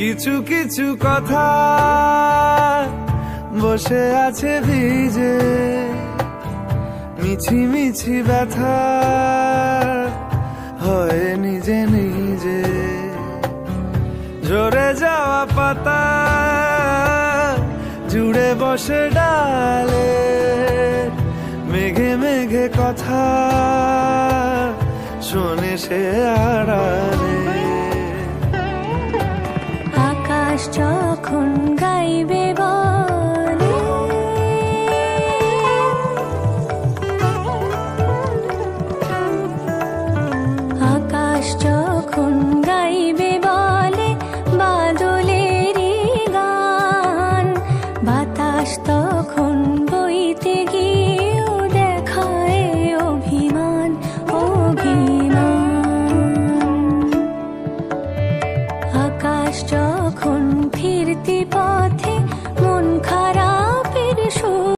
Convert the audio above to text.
কিছু কিছু কথা বসে আছে ভিজে, মিছি মিছি ব্যথা হয় নিজে নিজে। ঝরে যাওয়া পাতা জুড়ে বসে ডালে, মেঘে মেঘে কথা শোনে সে আড়ালে। আকাশ যখন গাইবে বলে, আকাশ যখন গাইবে বলে বাদলেরই গান, বাতাস তো